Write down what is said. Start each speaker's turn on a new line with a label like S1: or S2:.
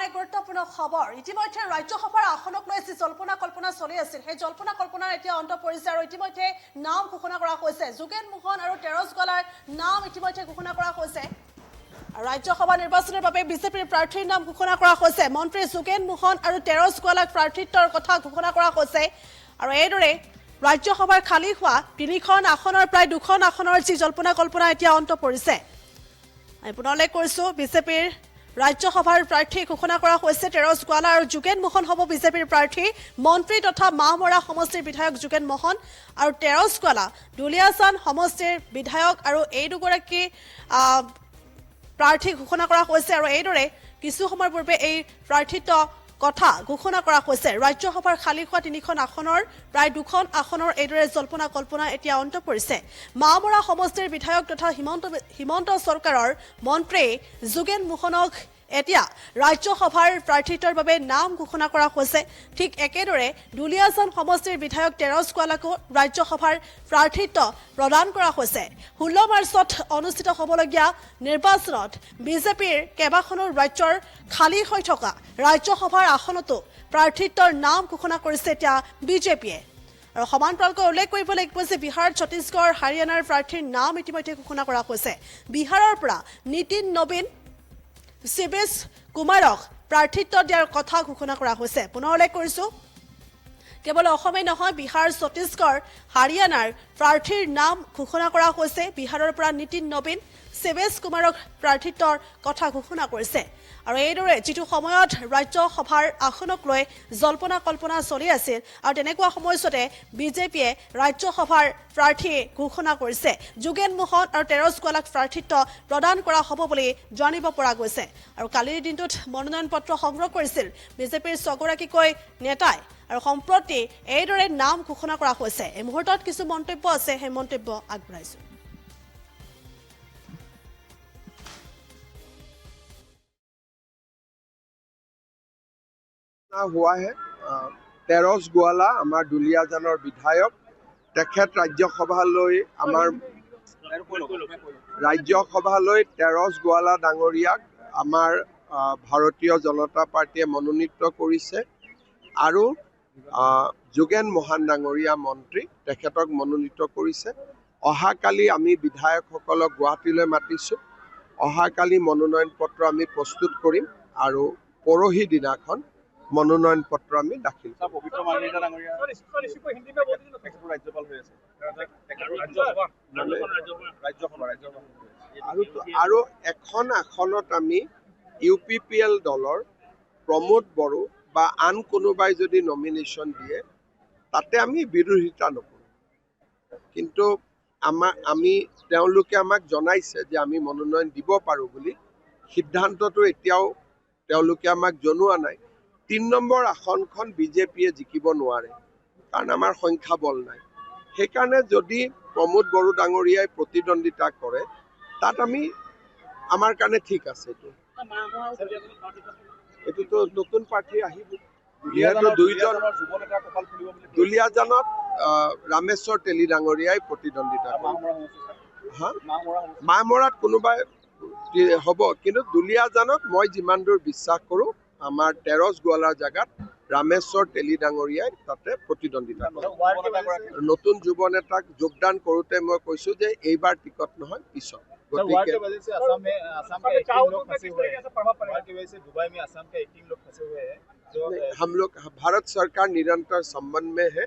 S1: এক গুৰুত্বপূৰ্ণ খবৰ ইতিমধ্যে ৰাজ্যসভাৰ আসনক লৈ জল্পনা কল্পনা চলি আছিল সেই জল্পনা কল্পনাৰ এতিয়া অন্ত পৰিছে আৰু ইতিমধ্যে নাম ঘোষণা কৰা হৈছে যোগেন মোহন আৰু তেৰছ গোৱালাৰ নাম ইতিমধ্যে ঘোষণা কৰা হৈছে ৰাজ্যসভা নিৰ্বাচনৰ বাবে বিজেপিৰ প্ৰাৰ্থীৰ নাম ঘোষণা কৰা হৈছে মন্ত্ৰী যোগেন মোহন আৰু তেৰছ গোৱালাক প্ৰাৰ্থিত্বৰ কথা ঘোষণা কৰা হৈছে আৰু এইদৰে ৰাজ্যসভাৰ খালী হোৱা ৩খন আসনৰ প্ৰায় 2খন আসনৰ যি জল্পনা কল্পনা এতিয়া অন্ত পৰিছে আমি পুনৰলৈ কৈছোঁ বিজেপিৰ ৰাজ্যসভাৰ প্ৰাৰ্থী ঘোষণা কৰা হৈছে তেৰছ গোৱালা আৰু যোগেন মোহন হ'ব বিজেপিৰ প্ৰাৰ্থী মন্ত্ৰী তথা মামৰা সমষ্টিৰ বিধায়ক যোগেন মোহন আৰু তেৰছ গোৱালা দুলিয়াজান সমষ্টিৰ বিধায়ক আৰু এই দুগৰাকী প্ৰাৰ্থী ঘোষণা কৰা হৈছে আৰু এইদৰে কিছু সময়ৰ পূৰ্বে এই প্ৰাৰ্থিত্ব কথা ঘোষণা কৰা হৈছে ৰাজ্যসভাৰ খালী হোৱা 3খন আসনৰ প্ৰায় 2খন আসনৰ এইদৰে জল্পনা কল্পনা এতিয়া অন্ত পৰিছে মামৰা সমষ্টিৰ বিধায়ক তথা হিমন্ত চৰকাৰৰ মন্ত্ৰী যোগেন মোহনক এতিয়া ৰাজ্যসভাৰ প্ৰাৰ্থিত্বৰ বাবে নাম ঘোষণা কৰা হৈছে ঠিক একেদৰে দুলিয়াজান সমষ্টিৰ বিধায়ক তেৰছ গোৱালাকো ৰাজ্যসভাৰ প্ৰাৰ্থিত্ব প্ৰদান কৰা হৈছে 16 মাৰ্চত অনুষ্ঠিত হ'বলগীয়া নিৰ্বাচনত বিজেপিৰ কেইবাখনো ৰাজ্যৰ খালী হৈ থকা ৰাজ্যসভাৰ আসনতো প্ৰাৰ্থিত্বৰ নাম ঘোষণা কৰিছে এতিয়া বিজেপিয়ে আৰু সমান্তৰালকৈ উল্লেখ কৰিব লাগিব যে বিহাৰ ছত্তীশগড় হাৰিয়ানাৰ প্ৰাৰ্থীৰ নাম ইতিমধ্যে ঘোষণা কৰা হৈছে বিহাৰৰ পৰা নীতিন নবীন শিৱেশ কুমাৰক প্ৰাৰ্থিত্ব দিয়াৰ কথা ঘোষণা কৰা হৈছে পুনৰ উল্লেখ কৰিছোঁ কেৱল অসমেই নহয় বিহাৰ ছত্তীশগড় হাৰিয়ানাৰ প্ৰাৰ্থীৰ নাম ঘোষণা কৰা হৈছে বিহাৰৰ পৰা নীতিন নবীন শিৱেশ কুমাৰক প্ৰাৰ্থিত্বৰ কথা ঘোষণা কৰিছে আৰু এইদৰে যিটো সময়ত ৰাজ্যসভাৰ আসনক লৈ জল্পনা কল্পনা চলি আছিল আৰু তেনেকুৱা সময়ছোৱাতে বিজেপিয়ে ৰাজ্যসভাৰ প্ৰাৰ্থী ঘোষণা কৰিছে যোগেন মোহন আৰু তেৰছ গোৱালাক প্ৰাৰ্থিত্ব প্ৰদান কৰা হ'ব বুলি জানিব পৰা গৈছে আৰু কালিৰ দিনটোত মনোনয়ন পত্ৰ সংগ্ৰহ কৰিছিল বিজেপিৰ 6গৰাকীকৈ নেতাই আৰু সম্প্ৰতি এইদৰে নাম ঘোষণা কৰা হৈছে এই মুহূৰ্তত কিছু মন্তব্য আছে সেই মন্তব্য আগবঢ়াইছোঁ
S2: हुआ है तेरस गोवाला आमार दुलियाजानर विधायक तेखेत राज्यसभाলৈ आमार राज्यसभाলৈ तेरस गोवाला डांगरियाक आमार भारतीय जनता पार्टीये मनोनीत करिছে আৰু যোগেন মোহন ডাঙৰীয়া মন্ত্ৰী তেখেতক মনোনীত কৰিছে অহাকালি আমি বিধায়কসকলক গুৱাহাটীলৈ মাতিছোঁ অহাকালি মনোনয়ন পত্ৰ আমি প্ৰস্তুত কৰিম আৰু পৰহি দিনাখন मनोनयन पत्र आमी दाखिल আৰু এখন আসনত আমি UPPL দলৰ প্ৰমোদ বড়ো বা আন কোনোবাই যদি নমিনেশ্যন দিয়ে তাতে আমি বিৰোধিতা নকৰোঁ কিন্তু আমি তেওঁলোকে আমাক জনাইছে যে আমি মনোনয়ন দিব পাৰোঁ বুলি সিদ্ধান্তটো এতিয়াও তেওঁলোকে আমাক জনোৱা নাই 3 নম্বৰ আসনখন বিজেপিয়ে জিকিব নোৱাৰে কাৰণ আমাৰ সংখ্যা বল নাই সেইকাৰণে যদি প্ৰমোদ বড়ো ডাঙৰীয়াই প্ৰতিদ্বন্দ্বিতা কৰে তাত আমি আমাৰ কাৰণে ঠিক আছে এইটো নতুন প্ৰাৰ্থী আহিব যিহেতু দুইজন দুলিয়াজানত ৰামেশ্বৰ তেলী ডাঙৰীয়াই প্ৰতিদ্বন্দ্বিতা মামৰাত কোনোবাই হ'ব কিন্তু দুলিয়াজানত মই যিমান দূৰ বিশ্বাস কৰোঁ আমাৰ তেৰছ গোৱালাৰ জাগাত ৰামেশ্বৰ তেলী ডাঙৰীয়াই তাতে প্ৰতিদ্বন্দ্বিতা কৰে নতুন যুৱ নেতাক যোগদান কৰোঁতে মই কৈছোঁ যে এইবাৰ টিকট নহয় পিছত গতিকে हम लोग भारत सरकार निरंतर संबंध में है